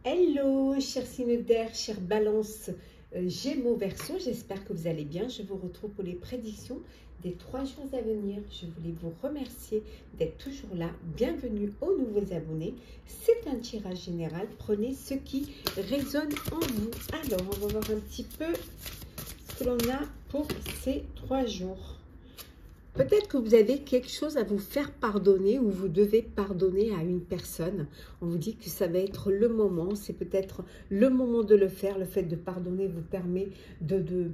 Hello, chers signes d'air, chers balances, Gémeaux, Verseau, j'espère que vous allez bien. Je vous retrouve pour les prédictions des 3 jours à venir. Je voulais vous remercier d'être toujours là. Bienvenue aux nouveaux abonnés. C'est un tirage général. Prenez ce qui résonne en vous. Alors, on va voir un petit peu ce que l'on a pour ces 3 jours. Peut-être que vous avez quelque chose à vous faire pardonner ou vous devez pardonner à une personne. On vous dit que ça va être le moment, c'est peut-être le moment de le faire. Le fait de pardonner vous permet de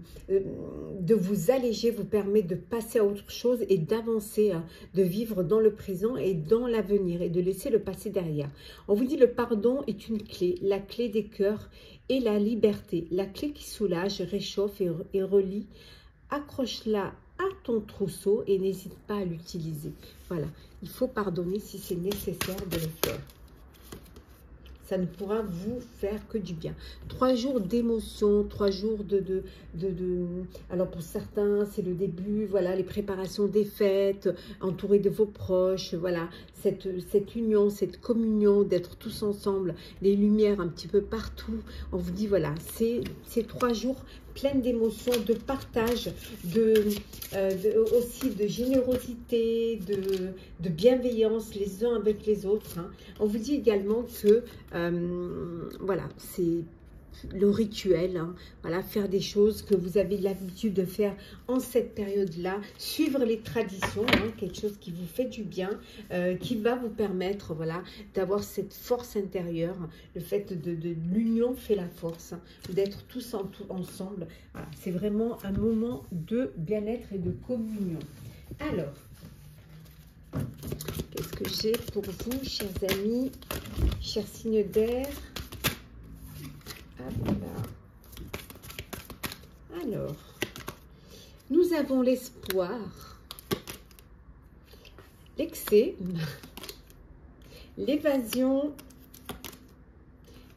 vous alléger, vous permet de passer à autre chose et d'avancer, de vivre dans le présent et dans l'avenir et de laisser le passé derrière. On vous dit le pardon est une clé, la clé des cœurs et la liberté. La clé qui soulage, réchauffe et relie. Accroche-la à ton trousseau et n'hésite pas à l'utiliser. Voilà, il faut pardonner si c'est nécessaire de le faire. Ça ne pourra vous faire que du bien. 3 jours d'émotion, 3 jours alors pour certains, c'est le début, voilà, les préparations des fêtes, entouré de vos proches, voilà, cette union, cette communion, d'être tous ensemble, les lumières un petit peu partout. On vous dit, voilà, c'est 3 jours pleines d'émotions, de partage, aussi de générosité, de bienveillance les uns avec les autres. Hein. On vous dit également que, voilà, c'est le rituel, hein, voilà, faire des choses que vous avez l'habitude de faire en cette période-là, suivre les traditions, hein, quelque chose qui vous fait du bien, qui va vous permettre, voilà, d'avoir cette force intérieure. Le fait de l'union fait la force, hein, d'être tous ensemble. Voilà, c'est vraiment un moment de bien-être et de communion. Alors, qu'est-ce que j'ai pour vous, chers amis, chers signes d'air? Alors, nous avons l'espoir, l'excès, l'évasion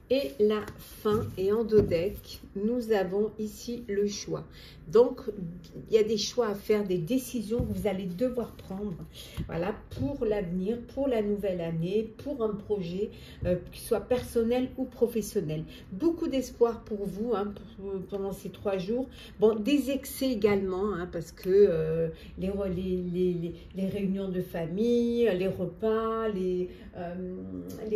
et la fin. Et en dos deck, nous avons ici le choix. Donc, il y a des choix à faire, des décisions que vous allez devoir prendre, voilà, pour l'avenir, pour la nouvelle année, pour un projet, qui soit personnel ou professionnel. Beaucoup d'espoir pour vous, hein, pendant ces 3 jours. Bon, des excès également, hein, parce que les réunions de famille, les repas, les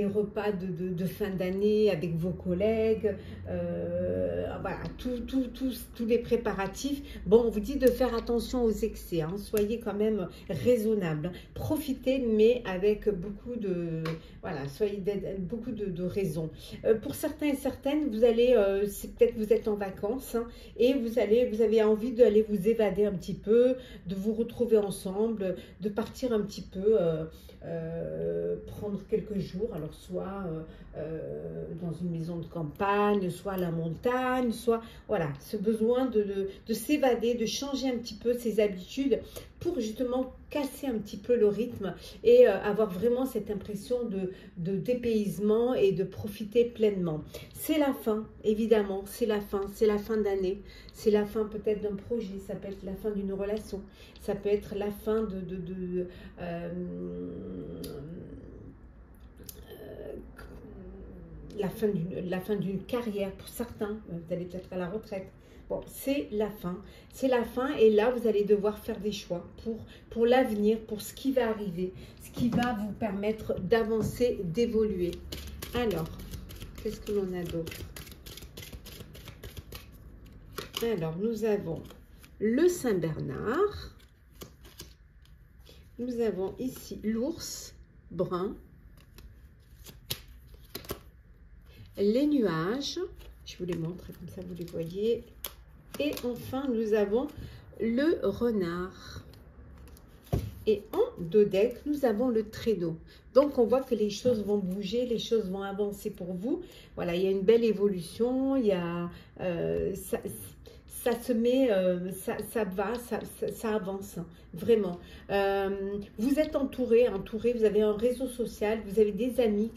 repas de fin d'année avec vos collègues, voilà, tous les préparatifs. Bon, on vous dit de faire attention aux excès, hein. Soyez quand même raisonnable. Profitez, mais avec beaucoup de, voilà, beaucoup de raison. Pour certains et certaines, vous allez, c'est peut-être vous êtes en vacances, hein, et vous avez envie d'aller vous évader un petit peu, de vous retrouver ensemble, de partir un petit peu, prendre quelques jours. Alors soit dans une maison de campagne, soit à la montagne, soit, voilà, ce besoin de s'évader, de changer un petit peu ses habitudes pour justement casser un petit peu le rythme et avoir vraiment cette impression de dépaysement et de profiter pleinement. C'est la fin, évidemment, c'est la fin d'année, c'est la fin peut-être d'un projet, ça peut être la fin d'une relation, ça peut être la fin la fin d'une carrière pour certains. Vous allez peut-être à la retraite. Bon, c'est la fin et là vous allez devoir faire des choix pour l'avenir, pour ce qui va arriver, ce qui va vous permettre d'avancer, d'évoluer. Alors, qu'est-ce que l'on a d'autre? Alors, nous avons le Saint-Bernard, nous avons ici l'ours brun, les nuages, je vous les montre comme ça vous les voyez, et enfin nous avons le renard. Et en dos deck, nous avons le traîneau. Donc, on voit que les choses vont bouger, les choses vont avancer pour vous. Voilà, il y a une belle évolution, il y a, ça se met, ça avance, vraiment. Vous êtes entouré, vous avez un réseau social, vous avez des amis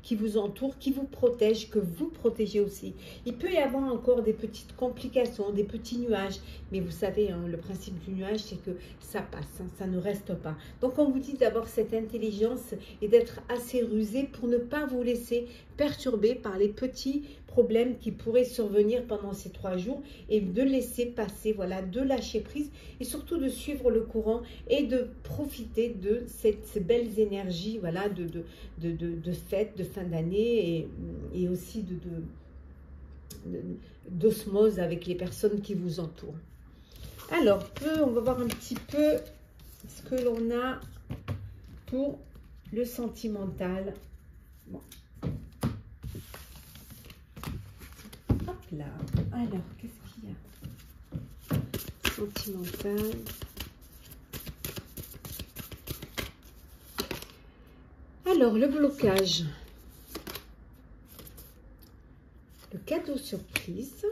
qui vous entourent, qui vous protègent, que vous protégez aussi. Il peut y avoir encore des petites complications, des petits nuages, mais vous savez, hein, le principe du nuage, c'est que ça passe, hein, ça ne reste pas. Donc, on vous dit d'avoir cette intelligence et d'être assez rusé pour ne pas vous laisser perturbé par les petits problèmes qui pourraient survenir pendant ces 3 jours et de laisser passer, voilà, de lâcher prise et surtout de suivre le courant et de profiter de ces belles énergies, voilà, de fête, de fin d'année et aussi d'osmose avec les personnes qui vous entourent. Alors, on va voir un petit peu ce que l'on a pour le sentimental. Bon. Hop là. Alors, qu'est-ce qu'il y a? Sentimental. Alors, le blocage. Le cadeau surprise.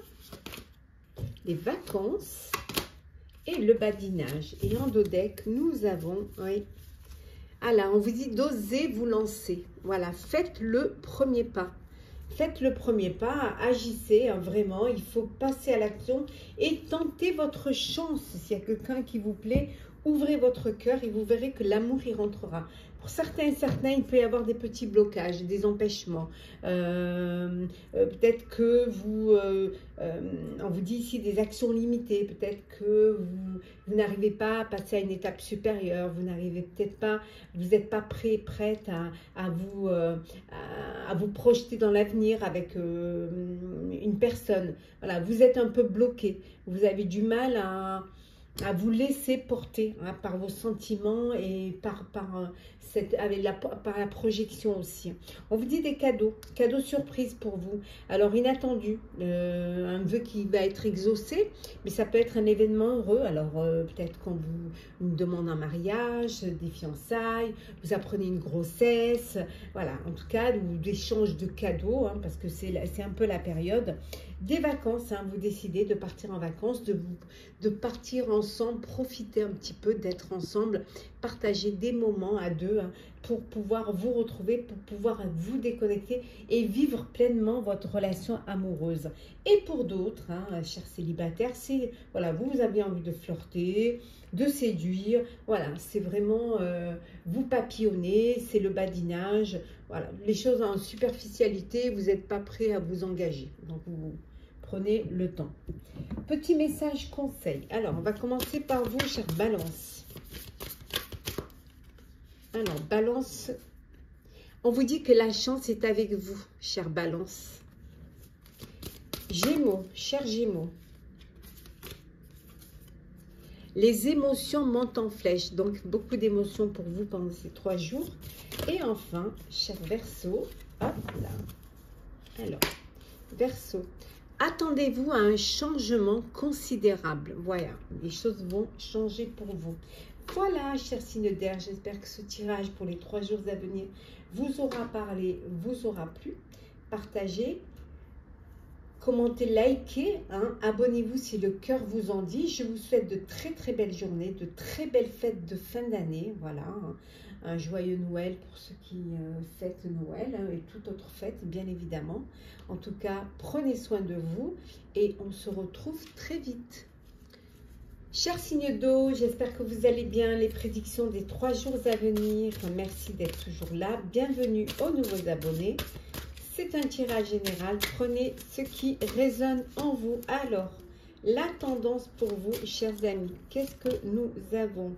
Les vacances. Et le badinage. Et en dos deck, nous avons... Oui. Alors, on vous dit d'oser vous lancer. Voilà, faites le premier pas. Faites le premier pas, agissez, hein, vraiment. Il faut passer à l'action et tenter votre chance. S'il y a quelqu'un qui vous plaît, ouvrez votre cœur et vous verrez que l'amour y rentrera. Pour certains et certains, il peut y avoir des petits blocages, des empêchements. Peut-être que on vous dit ici des actions limitées. Peut-être que vous n'arrivez pas à passer à une étape supérieure. Vous n'arrivez peut-être pas, vous n'êtes pas prête à vous projeter dans l'avenir avec une personne. Voilà, vous êtes un peu bloqué. Vous avez du mal à vous laisser porter, hein, par vos sentiments et par la projection aussi. On vous dit des cadeaux surprises pour vous. Alors inattendu, un vœu qui va être exaucé, mais ça peut être un événement heureux. Alors peut-être quand une demande en mariage, des fiançailles, vous apprenez une grossesse, voilà, en tout cas, ou d'échange de cadeaux, hein, parce que c'est un peu la période. Des vacances, hein, vous décidez de partir en vacances, de partir ensemble, profiter un petit peu d'être ensemble, partager des moments à deux, hein, pour pouvoir vous retrouver, pour pouvoir vous déconnecter et vivre pleinement votre relation amoureuse. Et pour d'autres, hein, chers célibataires, c'est, voilà, vous avez envie de flirter, de séduire, voilà, c'est vraiment vous papillonner, c'est le badinage, voilà, les choses en superficialité, vous n'êtes pas prêt à vous engager, donc vous prenez le temps. Petit message conseil. Alors, on va commencer par vous, chère Balance. Alors, Balance, on vous dit que la chance est avec vous, chère Balance. Gémeaux, chers Gémeaux. Les émotions montent en flèche, donc beaucoup d'émotions pour vous pendant ces 3 jours. Et enfin, cher Verseau, hop là. Alors, Verseau, attendez-vous à un changement considérable. Voilà, les choses vont changer pour vous. Voilà, cher signe d'air, j'espère que ce tirage pour les 3 jours à venir vous aura parlé, vous aura plu. Partagez. Commentez, likez, hein, abonnez-vous si le cœur vous en dit. Je vous souhaite de très très belles journées, de très belles fêtes de fin d'année. Voilà, hein. Un joyeux Noël pour ceux qui fêtent Noël, hein, et toute autre fête, bien évidemment. En tout cas, prenez soin de vous et on se retrouve très vite. Chers signes d'eau, j'espère que vous allez bien. Les prédictions des 3 jours à venir. Merci d'être toujours là. Bienvenue aux nouveaux abonnés. C'est un tirage général, prenez ce qui résonne en vous. Alors, la tendance pour vous, chers amis, qu'est-ce que nous avons?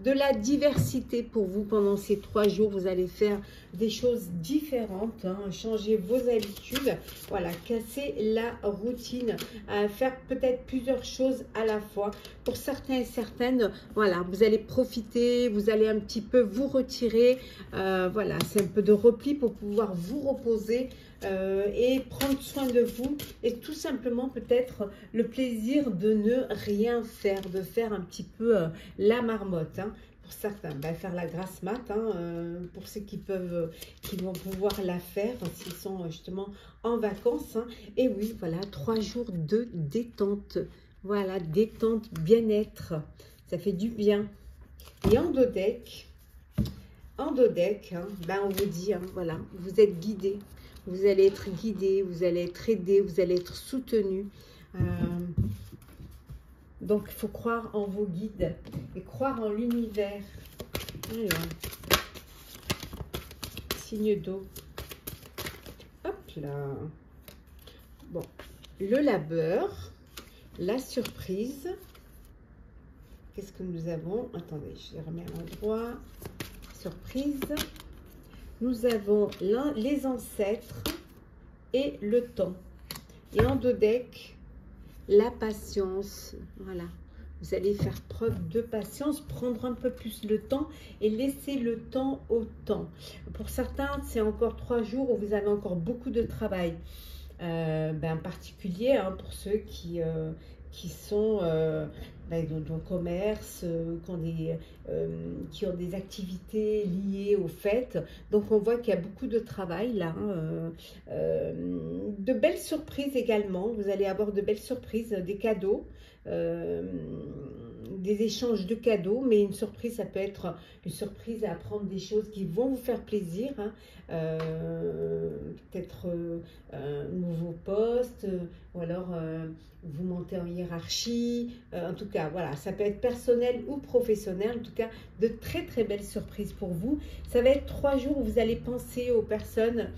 De la diversité pour vous pendant ces 3 jours. Vous allez faire des choses différentes, hein, changer vos habitudes, voilà, casser la routine, faire peut-être plusieurs choses à la fois. Pour certains et certaines, voilà, vous allez profiter, vous allez un petit peu vous retirer, voilà, c'est un peu de repli pour pouvoir vous reposer, et prendre soin de vous et tout simplement peut-être le plaisir de ne rien faire, de faire un petit peu la marmotte, hein. Pour certains, ben, faire la grasse mat, hein, pour ceux qui vont pouvoir la faire s'ils sont justement en vacances, hein. Et oui, voilà, 3 jours de détente, voilà, détente, bien-être, ça fait du bien. Et en dos deck, hein, ben on vous dit, hein, voilà, vous êtes guidés. Vous allez être guidé, vous allez être aidé, vous allez être soutenu. Donc, il faut croire en vos guides et croire en l'univers. Alors, signe d'eau. Hop là. Bon, le labeur, la surprise. Qu'est-ce que nous avons? Attendez, je les remets à l'endroit. Surprise. Nous avons les ancêtres et le temps. Et en dos deck, la patience. Voilà. Vous allez faire preuve de patience, prendre un peu plus le temps et laisser le temps au temps. Pour certains, c'est encore 3 jours où vous avez encore beaucoup de travail. En particulier hein, pour ceux qui sont dans le commerce, qui ont des activités liées aux fêtes. Donc on voit qu'il y a beaucoup de travail là. De belles surprises également. Vous allez avoir de belles surprises, des cadeaux. Des échanges de cadeaux, mais une surprise, ça peut être une surprise à apprendre des choses qui vont vous faire plaisir, hein. Peut-être un nouveau poste, ou alors vous montez en hiérarchie, en tout cas, voilà, ça peut être personnel ou professionnel, en tout cas, de très très belles surprises pour vous. Ça va être 3 jours où vous allez penser aux personnes,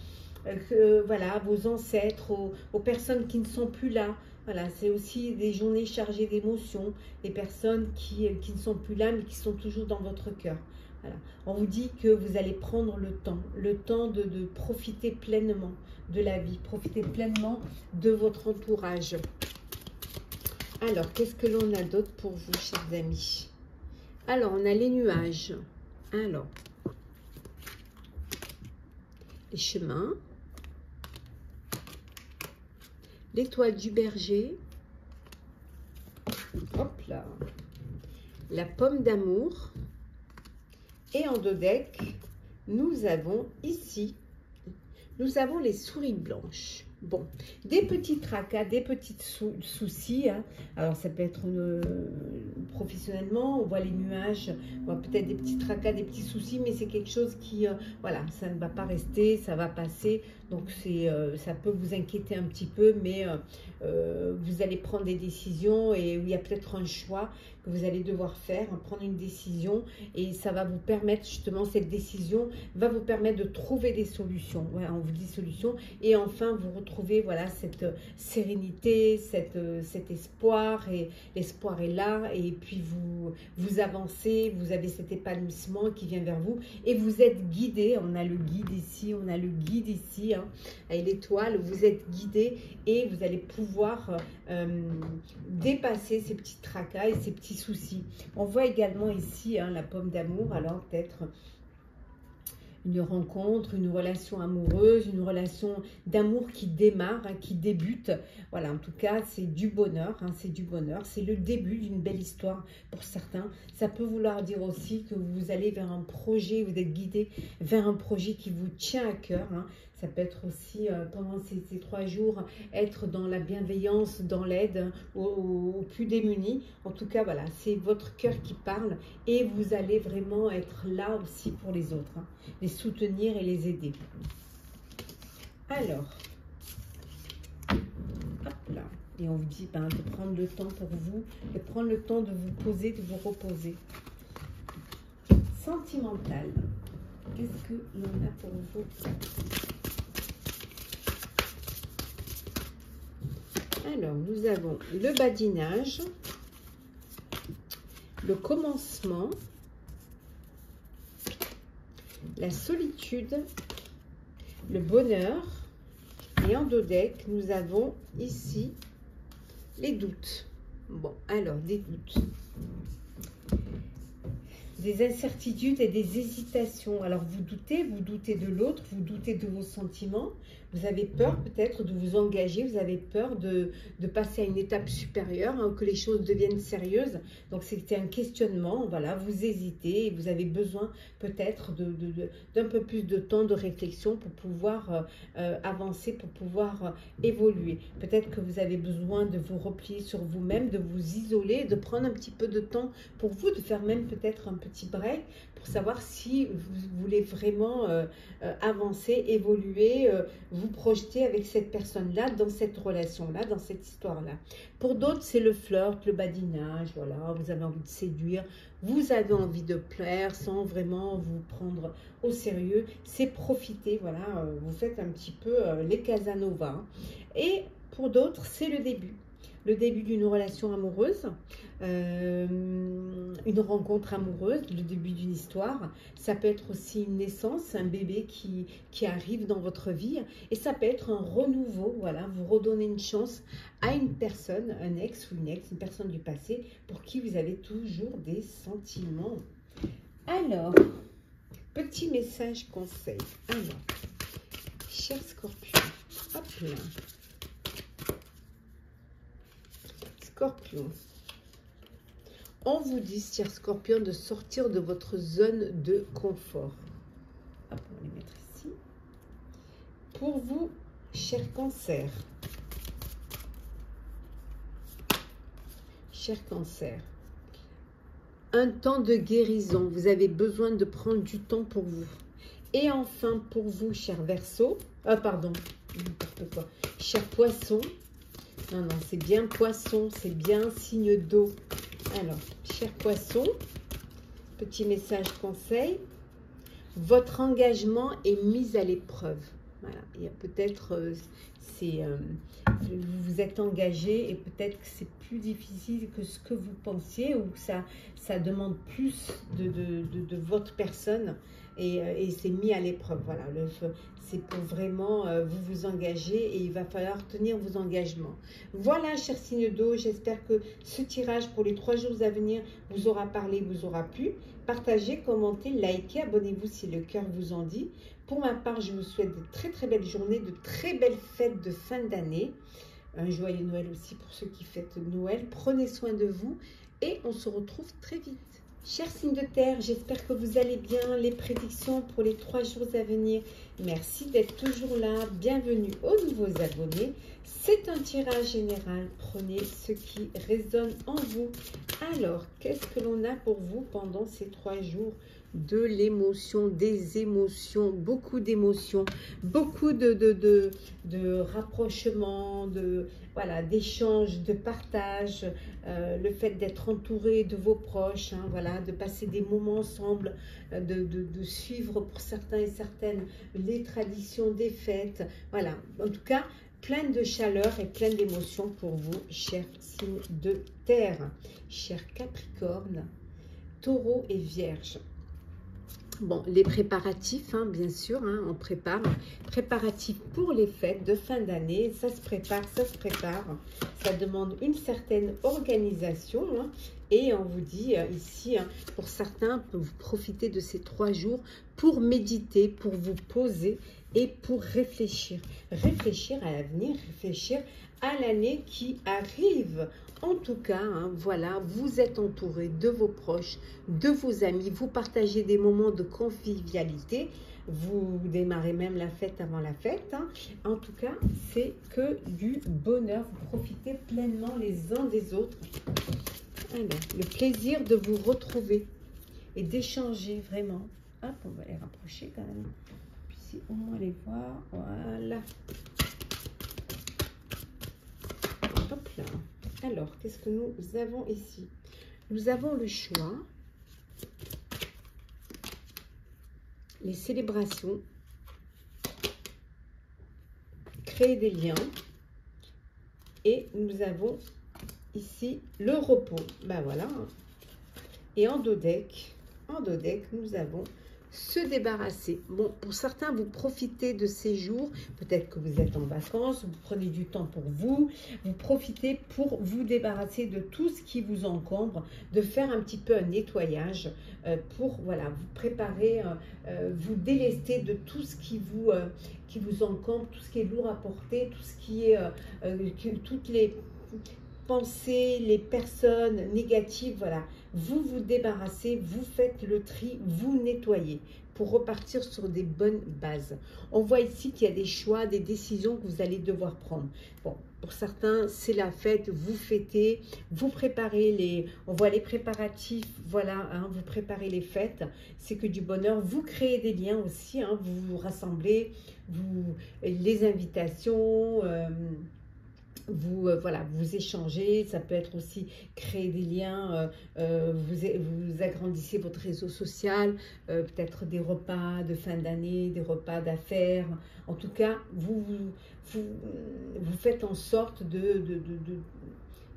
voilà, vos ancêtres, aux personnes qui ne sont plus là. Voilà, c'est aussi des journées chargées d'émotions, des personnes qui ne sont plus là, mais qui sont toujours dans votre cœur. Voilà. On vous dit que vous allez prendre le temps de profiter pleinement de la vie, profiter pleinement de votre entourage. Alors, qu'est-ce que l'on a d'autre pour vous, chers amis? Alors, on a les nuages. Alors, les chemins. L'étoile du berger, hop là, la pomme d'amour, et en dos deck, nous avons ici, nous avons les souris blanches. Bon, des petits tracas, des petits soucis, hein. Alors ça peut être professionnellement, on voit les nuages, on voit peut-être des petits tracas, des petits soucis, mais c'est quelque chose qui, voilà, ça ne va pas rester, ça va passer. Donc ça peut vous inquiéter un petit peu, mais vous allez prendre des décisions et il y a peut-être un choix que vous allez devoir faire, hein, prendre une décision, et ça va vous permettre justement, cette décision va vous permettre de trouver des solutions. Voilà, on vous dit solutions, et enfin vous retrouvez voilà cette sérénité, cet espoir, et l'espoir est là, et puis vous avancez, vous avez cet épanouissement qui vient vers vous, et vous êtes guidé. On a le guide ici, on a le guide ici, hein, avec l'étoile, vous êtes guidé et vous allez pouvoir dépasser ces petits tracas et ces petits soucis. On voit également ici hein, la pomme d'amour, alors peut-être une rencontre, une relation amoureuse, une relation d'amour qui démarre, hein, qui débute. Voilà, en tout cas, c'est du bonheur, hein, c'est du bonheur. C'est le début d'une belle histoire pour certains. Ça peut vouloir dire aussi que vous allez vers un projet, vous êtes guidé vers un projet qui vous tient à cœur, hein. Ça peut être aussi, pendant ces 3 jours, être dans la bienveillance, dans l'aide, hein, aux plus démunis. En tout cas, voilà, c'est votre cœur qui parle, et vous allez vraiment être là aussi pour les autres, hein, les soutenir et les aider. Alors, hop là, et on vous dit de prendre le temps pour vous, de prendre le temps de vous poser, de vous reposer. Sentimental, qu'est-ce que l'on a pour vous? Alors, nous avons le badinage, le commencement, la solitude, le bonheur, et en dos deck, nous avons ici les doutes. Bon, alors, des doutes, des incertitudes et des hésitations. Alors, vous doutez de l'autre, vous doutez de vos sentiments, vous avez peur peut-être de vous engager, vous avez peur de passer à une étape supérieure, hein, que les choses deviennent sérieuses. Donc, c'était un questionnement, voilà, vous hésitez et vous avez besoin peut-être d'un peu plus de temps de réflexion pour pouvoir avancer, pour pouvoir évoluer. Peut-être que vous avez besoin de vous replier sur vous-même, de vous isoler, de prendre un petit peu de temps pour vous, de faire même peut-être un petit petit break pour savoir si vous voulez vraiment avancer, évoluer, vous projeter avec cette personne-là, dans cette relation-là, dans cette histoire-là. Pour d'autres, c'est le flirt, le badinage, voilà, vous avez envie de séduire, vous avez envie de plaire sans vraiment vous prendre au sérieux. C'est profiter, voilà, vous faites un petit peu les Casanova. Et pour d'autres, c'est le début. Le début d'une relation amoureuse, une rencontre amoureuse, le début d'une histoire. Ça peut être aussi une naissance, un bébé qui arrive dans votre vie. Et ça peut être un renouveau, voilà, vous redonnez une chance à une personne, un ex ou une ex, une personne du passé, pour qui vous avez toujours des sentiments. Alors, petit message conseil. Alors, cher Scorpion, hop là. Scorpion, on vous dit, cher Scorpion, de sortir de votre zone de confort. Hop, on va les mettre ici. Pour vous, cher Cancer. Cher Cancer, un temps de guérison. Vous avez besoin de prendre du temps pour vous. Et enfin, pour vous, cher Verseau, pardon, n'importe quoi, cher Poisson. Non, non, c'est bien Poisson, c'est bien signe d'eau. Alors, cher Poisson, petit message conseil. Votre engagement est mis à l'épreuve. Voilà, il y a peut-être, vous vous êtes engagé et peut-être que c'est plus difficile que ce que vous pensiez ou que ça demande plus de votre personne et c'est mis à l'épreuve. Voilà, c'est pour vraiment vous engager et il va falloir tenir vos engagements. Voilà, cher signe d'eau, j'espère que ce tirage pour les 3 jours à venir vous aura parlé, vous aura plu. Partagez, commentez, likez, abonnez-vous si le cœur vous en dit. Pour ma part, je vous souhaite de très très belles journées, de très belles fêtes de fin d'année. Un joyeux Noël aussi pour ceux qui fêtent Noël. Prenez soin de vous et on se retrouve très vite. Chers signes de terre, j'espère que vous allez bien. Les prédictions pour les 3 jours à venir. Merci d'être toujours là. Bienvenue aux nouveaux abonnés. C'est un tirage général. Prenez ce qui résonne en vous. Alors, qu'est-ce que l'on a pour vous pendant ces 3 jours? De l'émotion, des émotions, beaucoup d'émotions, beaucoup de rapprochements, voilà, d'échanges, de partage, le fait d'être entouré de vos proches, hein, voilà, de passer des moments ensemble, de suivre pour certains et certaines les traditions des fêtes, voilà, en tout cas, plein de chaleur et plein d'émotions pour vous, chers signes de terre, chers Capricorne, Taureau et Vierge. Bon, les préparatifs, hein, bien sûr, hein, on prépare. Préparatifs pour les fêtes de fin d'année, ça se prépare, ça se prépare. Ça demande une certaine organisation. Hein, et on vous dit ici, hein, pour certains, vous profitez de ces 3 jours pour méditer, pour vous poser et pour réfléchir. Réfléchir à l'avenir, réfléchir à l'année qui arrive. En tout cas, hein, voilà, vous êtes entouré de vos proches, de vos amis, vous partagez des moments de convivialité, vous démarrez même la fête avant la fête. Hein. En tout cas, c'est que du bonheur, vous profitez pleinement les uns des autres. Alors, le plaisir de vous retrouver et d'échanger vraiment. Hop, on va les rapprocher quand même, puis au moins les voir, voilà. Hop là. Alors, qu'est-ce que nous avons ici? Nous avons le choix, les célébrations, créer des liens, et nous avons ici le repos. Ben voilà. Et en dos deck, nous avons se débarrasser. Bon, pour certains, vous profitez de ces jours, peut-être que vous êtes en vacances, vous prenez du temps pour vous, vous profitez pour vous débarrasser de tout ce qui vous encombre, de faire un petit peu un nettoyage pour, voilà, vous préparer, vous délester de tout ce qui vous encombre, tout ce qui est lourd à porter, tout ce qui est, toutes les pensées, les personnes négatives, voilà, vous vous débarrassez, vous faites le tri, vous nettoyez pour repartir sur des bonnes bases. On voit ici qu'il y a des choix, des décisions que vous allez devoir prendre. Bon, pour certains, c'est la fête, vous fêtez, vous préparez les... On voit les préparatifs, voilà, hein, vous préparez les fêtes, c'est que du bonheur. Vous créez des liens aussi, hein, vous vous rassemblez, les invitations... voilà, vous échangez, ça peut être aussi créer des liens, vous agrandissez votre réseau social, peut-être des repas de fin d'année, des repas d'affaires. En tout cas, vous faites en sorte de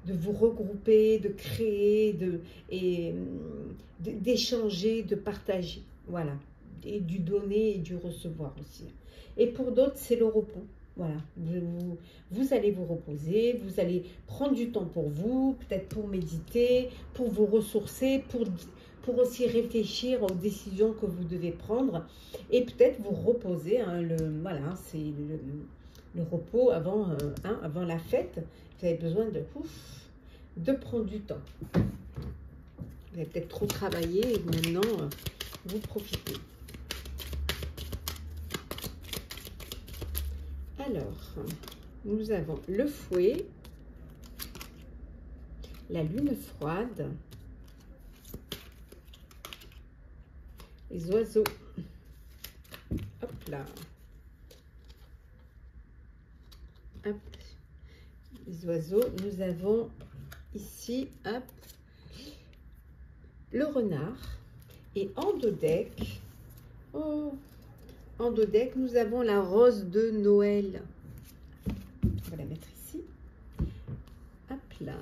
vous regrouper, de créer, d'échanger, de partager. Voilà, et du donner et du recevoir aussi. Et pour d'autres, c'est le repos. Voilà, vous allez vous reposer, vous allez prendre du temps pour vous, peut-être pour méditer, pour vous ressourcer, pour aussi réfléchir aux décisions que vous devez prendre et peut-être vous reposer. Hein, voilà, c'est le repos avant, avant la fête. Vous avez besoin de prendre du temps. Vous avez peut-être trop travaillé et maintenant vous profitez. Alors, nous avons le fouet, la lune froide, les oiseaux, hop là, hop, les oiseaux, nous avons ici, hop, le renard, et en dos deck, oh, en dos deck, nous avons la rose de Noël. On va la mettre ici. Hop là.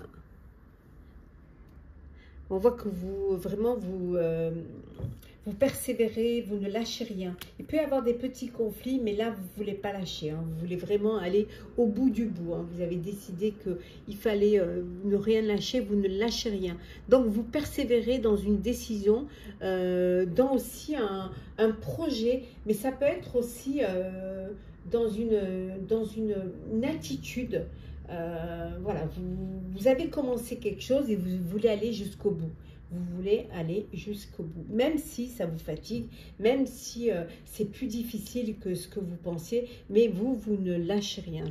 On voit que vous, vraiment, vous persévérez, vous ne lâchez rien. Il peut y avoir des petits conflits, mais là, vous ne voulez pas lâcher. Hein. Vous voulez vraiment aller au bout du bout. Hein. Vous avez décidé qu'il fallait ne rien lâcher, vous ne lâchez rien. Donc, vous persévérez dans une décision, dans aussi un projet, mais ça peut être aussi dans une attitude. Voilà, vous avez commencé quelque chose et vous voulez aller jusqu'au bout. Vous voulez aller jusqu'au bout, même si ça vous fatigue, même si c'est plus difficile que ce que vous pensiez, mais vous ne lâchez rien.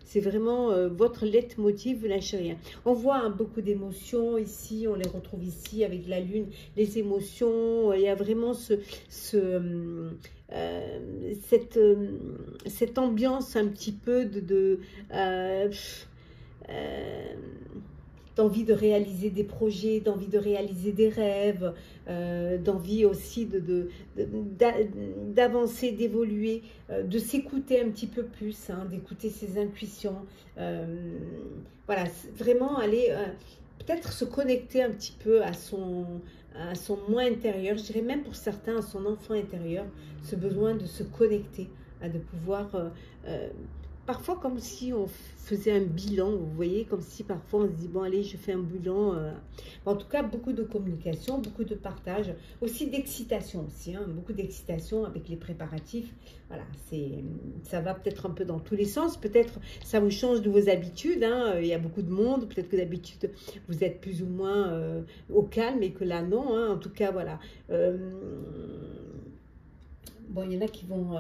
C'est vraiment votre leitmotiv, vous ne lâchez rien. On voit hein, beaucoup d'émotions ici, on les retrouve ici avec la lune, les émotions, il y a vraiment cette ambiance un petit peu d'envie de réaliser des projets, d'envie de réaliser des rêves, d'envie aussi d'avancer, d'évoluer, de s'écouter un petit peu plus, hein, d'écouter ses intuitions. Voilà, vraiment aller peut-être se connecter un petit peu à son moi intérieur, je dirais même pour certains à son enfant intérieur, ce besoin de se connecter, de pouvoir... parfois comme si on faisait un bilan, vous voyez, comme si parfois on se dit, bon allez, je fais un bilan. En tout cas, beaucoup de communication, beaucoup de partage, aussi d'excitation aussi, hein, beaucoup d'excitation avec les préparatifs. Voilà, ça va peut-être un peu dans tous les sens, peut-être ça vous change de vos habitudes, hein, il y a beaucoup de monde, peut-être que d'habitude vous êtes plus ou moins au calme et que là non, hein, en tout cas voilà. Bon, il y en a qui vont...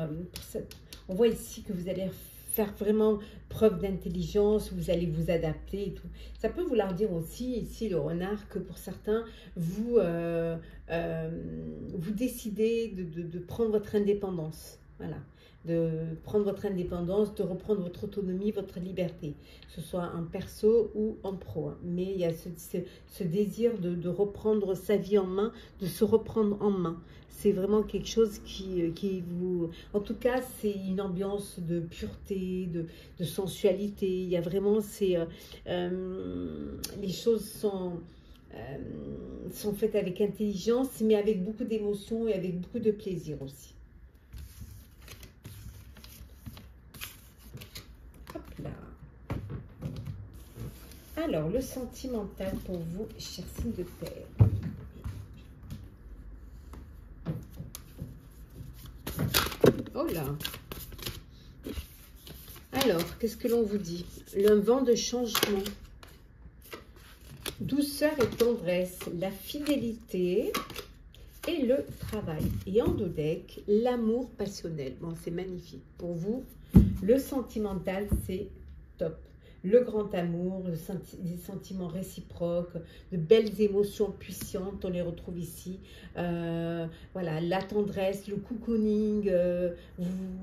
on voit ici que vous allez faire vraiment preuve d'intelligence, vous allez vous adapter et tout. Ça peut vouloir dire aussi, ici, le renard, que pour certains, vous décidez de prendre votre indépendance. Voilà. De prendre votre indépendance, de reprendre votre autonomie, votre liberté, que ce soit en perso ou en pro. Hein. Mais il y a ce désir de reprendre sa vie en main, de se reprendre en main. C'est vraiment quelque chose qui vous... En tout cas, c'est une ambiance de pureté, de sensualité. Il y a vraiment les choses sont faites avec intelligence, mais avec beaucoup d'émotion et avec beaucoup de plaisir aussi. Hop là. Alors, le sentimental pour vous, chers signes de terre. Oh là. Alors, qu'est-ce que l'on vous dit? Le vent de changement. douceur et tendresse, la fidélité et le travail. Et en dos deck, l'amour passionnel. Bon, c'est magnifique. Pour vous, le sentimental, c'est top. Le grand amour, des sentiments réciproques, de belles émotions puissantes, on les retrouve ici. Voilà, la tendresse, le cocooning,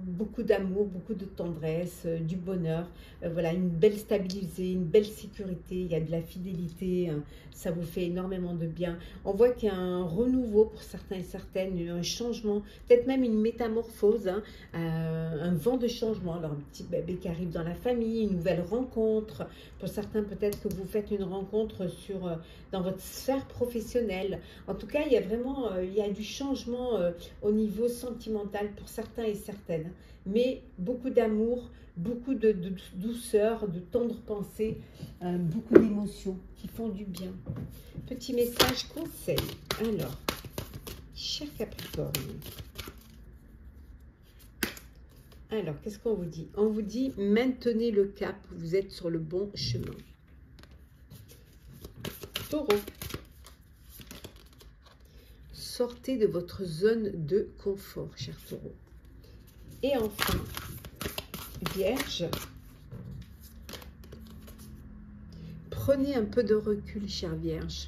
beaucoup d'amour, beaucoup de tendresse, du bonheur. Voilà, une belle stabilité, une belle sécurité, il y a de la fidélité, hein, ça vous fait énormément de bien. On voit qu'il y a un renouveau pour certains et certaines, un changement, peut-être même une métamorphose, hein, un vent de changement. Alors, un petit bébé qui arrive dans la famille, une nouvelle rencontre. Pour certains, peut-être que vous faites une rencontre dans votre sphère professionnelle. En tout cas, il y a vraiment il y a du changement au niveau sentimental pour certains et certaines. Mais beaucoup d'amour, beaucoup de douceur, de tendre pensée, beaucoup d'émotions qui font du bien. Petit message conseil. Alors, cher Capricorne. Alors, qu'est-ce qu'on vous dit? On vous dit, maintenez le cap, vous êtes sur le bon chemin. Taureau. Sortez de votre zone de confort, cher Taureau. Et enfin, Vierge. Prenez un peu de recul, chère Vierge.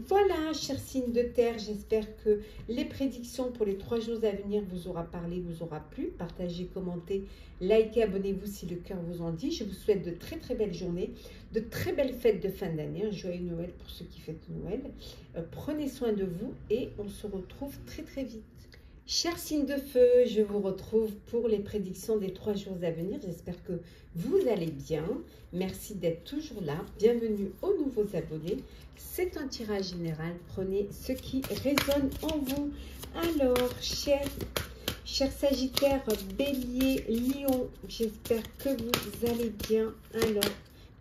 Voilà, chers signes de terre, j'espère que les prédictions pour les 3 jours à venir vous aura parlé, vous aura plu. Partagez, commentez, likez, abonnez-vous si le cœur vous en dit. Je vous souhaite de très très belles journées, de très belles fêtes de fin d'année. Un joyeux Noël pour ceux qui fêtent Noël. Prenez soin de vous et on se retrouve très très vite. Chers signes de feu, je vous retrouve pour les prédictions des 3 jours à venir. J'espère que vous allez bien. Merci d'être toujours là. Bienvenue aux nouveaux abonnés. C'est un tirage général. Prenez ce qui résonne en vous. Alors, chers Sagittaires, Bélier, Lion, j'espère que vous allez bien. Alors,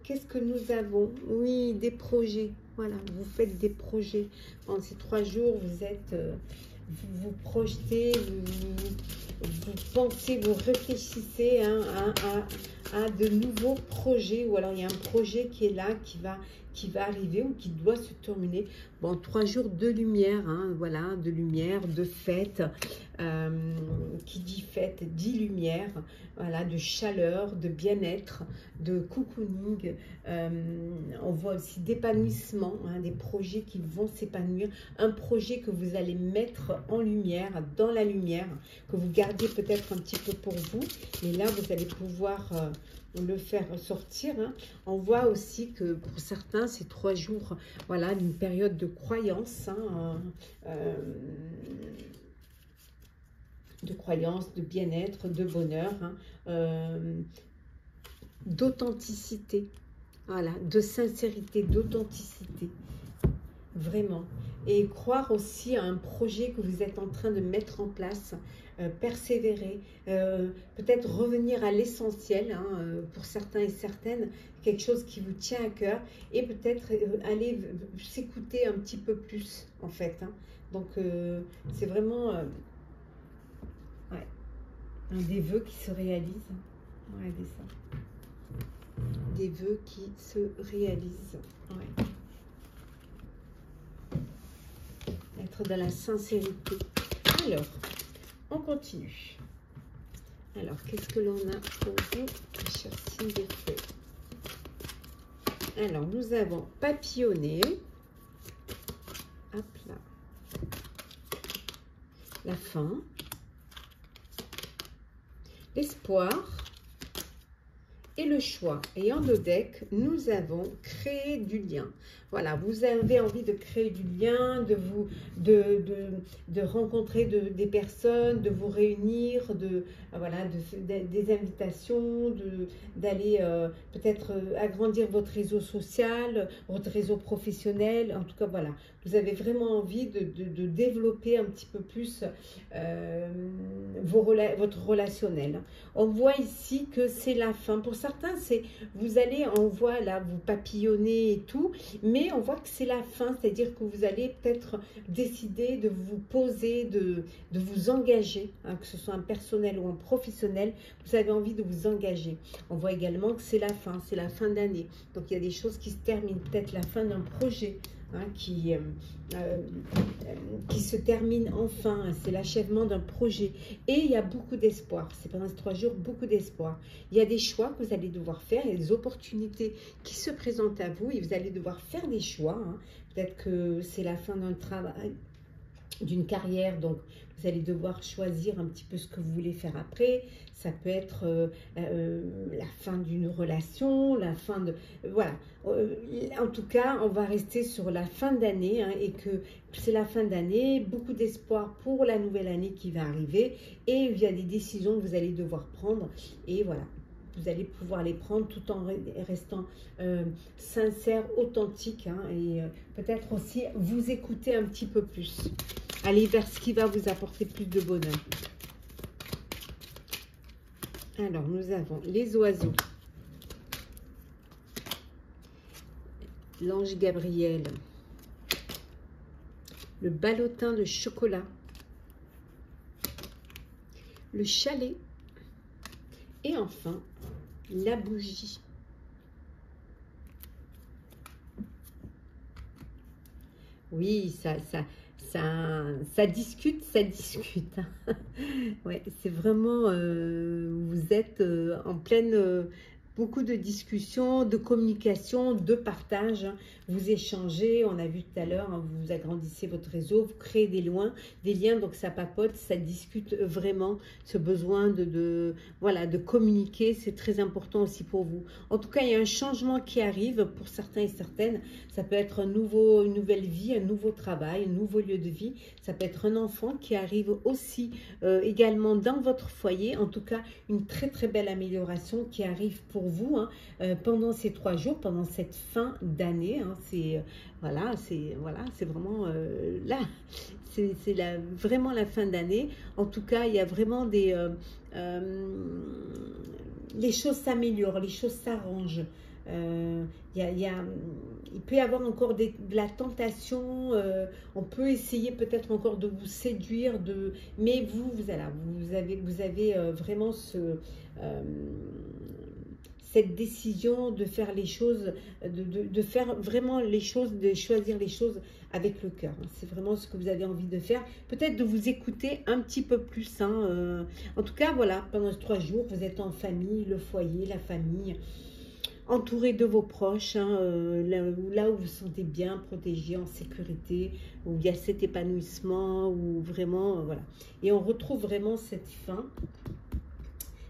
qu'est-ce que nous avons? Oui, des projets. Voilà, vous faites des projets. En ces 3 jours, vous êtes... vous vous projetez, vous pensez, vous réfléchissez hein, à de nouveaux projets, ou alors il y a un projet qui est là, qui va arriver ou qui doit se terminer. Bon, 3 jours de lumière, hein, voilà, de lumière, de fête, qui dit fête, dit lumière, voilà, de chaleur, de bien-être, de cocooning. On voit aussi d'épanouissement, hein, des projets qui vont s'épanouir, un projet que vous allez mettre en lumière, dans la lumière, que vous gardiez peut-être un petit peu pour vous, mais là vous allez pouvoir le faire sortir. Hein. On voit aussi que pour certains, ces 3 jours, voilà, d'une période de croyance, hein, de bien-être, de bonheur, hein, d'authenticité, voilà, de sincérité, d'authenticité, vraiment. Et croire aussi à un projet que vous êtes en train de mettre en place, persévérer, peut-être revenir à l'essentiel, hein, pour certains et certaines, quelque chose qui vous tient à cœur, et peut-être aller s'écouter un petit peu plus, en fait. Hein. Donc, c'est vraiment ouais, un des vœux qui se réalisent. Regardez ça. Des vœux qui se réalisent. Ouais. Être dans la sincérité. Alors, on continue. Alors, qu'est-ce que l'on a pour vous, chers signes de feu? Alors, nous avons papillonné. Hop là. La fin. L'espoir. Et le choix. Et en dos deck, nous avons créé du lien. Voilà, vous avez envie de créer du lien, de rencontrer des personnes, de vous réunir, voilà, des invitations, d'aller peut-être agrandir votre réseau social, votre réseau professionnel. En tout cas, voilà, vous avez vraiment envie de développer un petit peu plus votre relationnel. On voit ici que c'est la fin. Pour ça, certains, c'est vous allez, on voit là, vous papillonnez et tout, mais on voit que c'est la fin, c'est-à-dire que vous allez peut-être décider de vous poser, de vous engager, hein, que ce soit un personnel ou un professionnel, vous avez envie de vous engager. On voit également que c'est la fin d'année. Donc il y a des choses qui se terminent, peut-être la fin d'un projet. Hein, qui se termine enfin, c'est l'achèvement d'un projet et il y a beaucoup d'espoir, c'est pendant ces 3 jours beaucoup d'espoir, il y a des choix que vous allez devoir faire, il y a des opportunités qui se présentent à vous et vous allez devoir faire des choix, hein. Peut-être que c'est la fin d'un travail, d'une carrière, donc vous allez devoir choisir un petit peu ce que vous voulez faire après. Ça peut être la fin d'une relation, la fin de... voilà. En tout cas, on va rester sur la fin d'année, hein, et que c'est la fin d'année, beaucoup d'espoir pour la nouvelle année qui va arriver et il y a des décisions que vous allez devoir prendre et voilà. Vous allez pouvoir les prendre tout en restant sincère, authentique, hein, et peut-être aussi vous écouter un petit peu plus. Allez vers ce qui va vous apporter plus de bonheur. Alors, nous avons les oiseaux, l'ange Gabriel, le ballotin de chocolat, le chalet et enfin la bougie. Oui, ça discute, ça discute. Ouais, c'est vraiment, vous êtes en pleine, beaucoup de discussions, de communication, de partage, hein. Vous échangez, on a vu tout à l'heure, hein, vous agrandissez votre réseau, vous créez des liens, donc ça papote, ça discute vraiment, ce besoin voilà, de communiquer, c'est très important aussi pour vous. En tout cas, il y a un changement qui arrive pour certains et certaines, ça peut être une nouvelle vie, un nouveau travail, un nouveau lieu de vie, ça peut être un enfant qui arrive aussi également dans votre foyer, en tout cas, une très très belle amélioration qui arrive pour vous, hein, pendant ces 3 jours, pendant cette fin d'année, hein. C'est voilà, c'est vraiment là, c'est vraiment la fin d'année. En tout cas, il y a vraiment les choses s'améliorent, les choses s'arrangent. Il peut y avoir encore de la tentation, on peut essayer peut-être encore de vous séduire, mais vous avez vraiment cette décision de faire les choses, de faire vraiment les choses, de choisir les choses avec le cœur. C'est vraiment ce que vous avez envie de faire. Peut-être de vous écouter un petit peu plus, hein. En tout cas, voilà, pendant ces 3 jours, vous êtes en famille, le foyer, la famille, entouré de vos proches, hein, là où vous vous sentez bien, protégé, en sécurité, où il y a cet épanouissement, où vraiment, voilà. Et on retrouve vraiment cette fin.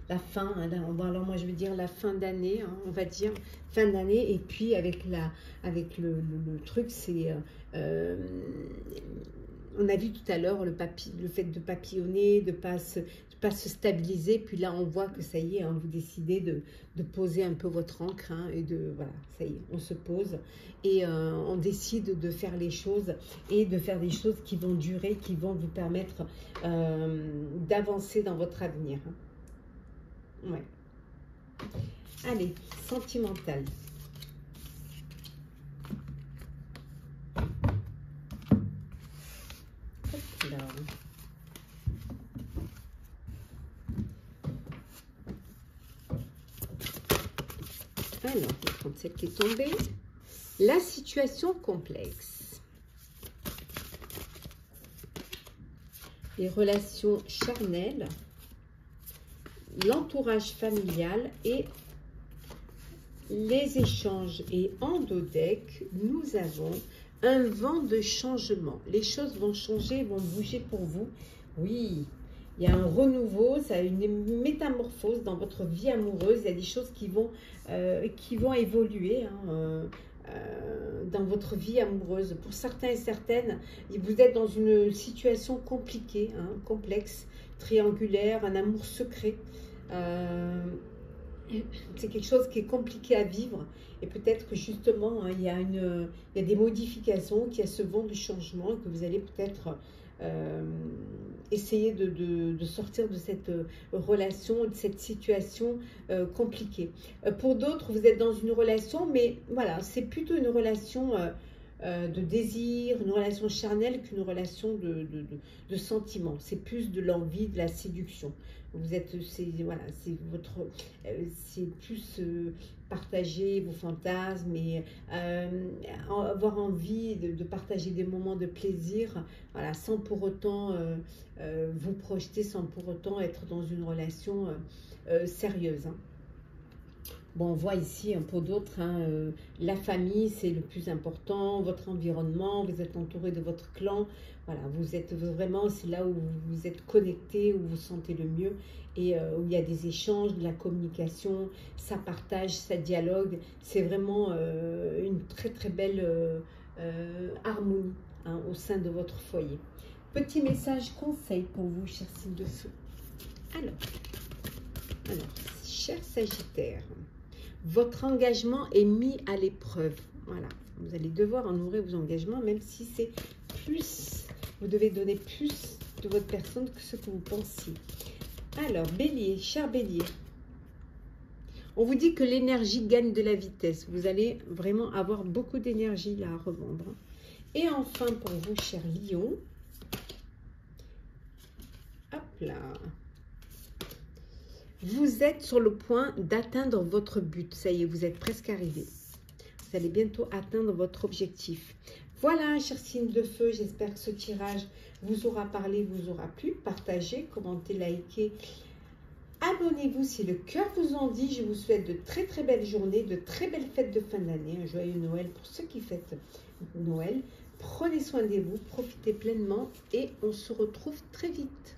La fin, hein, alors moi je veux dire la fin d'année, hein, on va dire fin d'année, et puis avec le truc, c'est on a vu tout à l'heure le fait de papillonner, de pas se stabiliser, puis là on voit que ça y est, hein, vous décidez de poser un peu votre encre, hein, et voilà, ça y est, on se pose et on décide de faire les choses et de faire des choses qui vont durer, qui vont vous permettre d'avancer dans votre avenir, hein. Ouais. Allez, sentimental. Alors, le 37 qui est tombé. La situation complexe. Les relations charnelles. L'entourage familial et les échanges. Et en dos deck, nous avons un vent de changement. Les choses vont changer, vont bouger pour vous. Oui, il y a un renouveau, ça a une métamorphose dans votre vie amoureuse. Il y a des choses qui vont évoluer, hein, dans votre vie amoureuse. Pour certains et certaines, vous êtes dans une situation compliquée, hein, complexe, triangulaire, un amour secret. C'est quelque chose qui est compliqué à vivre et peut-être que justement, hein, il y a des modifications, qu'il y a ce vent du changement, que vous allez peut-être essayer de sortir de cette relation, de cette situation compliquée. Pour d'autres, vous êtes dans une relation, mais voilà, c'est plutôt une relation de désir, une relation charnelle qu'une relation de sentiment. C'est plus de l'envie, de la séduction. Vous êtes, voilà, c'est plus partager vos fantasmes et avoir envie de partager des moments de plaisir, voilà, sans pour autant vous projeter, sans pour autant être dans une relation sérieuse. Hein. Bon, on voit ici, hein, pour d'autres, hein, la famille, c'est le plus important, votre environnement, vous êtes entouré de votre clan. Voilà, vous êtes vraiment, c'est là où vous êtes connecté, où vous sentez le mieux et où il y a des échanges, de la communication, ça partage, ça dialogue. C'est vraiment une très très belle harmonie, hein, au sein de votre foyer. Petit message conseil pour vous, chers signes de feu. Alors, cher Sagittaire, votre engagement est mis à l'épreuve. Voilà, vous allez devoir honorer vos engagements, même si c'est plus, vous devez donner plus de votre personne que ce que vous pensiez. Alors, Bélier, cher Bélier, on vous dit que l'énergie gagne de la vitesse. Vous allez vraiment avoir beaucoup d'énergie là à revendre. Et enfin, pour vous, cher Lion, hop là, vous êtes sur le point d'atteindre votre but. Ça y est, vous êtes presque arrivé. Vous allez bientôt atteindre votre objectif. Voilà, chers signes de feu, j'espère que ce tirage vous aura parlé, vous aura plu. Partagez, commentez, likez. Abonnez-vous si le cœur vous en dit. Je vous souhaite de très très belles journées, de très belles fêtes de fin d'année. Un joyeux Noël pour ceux qui fêtent Noël. Prenez soin de vous, profitez pleinement et on se retrouve très vite.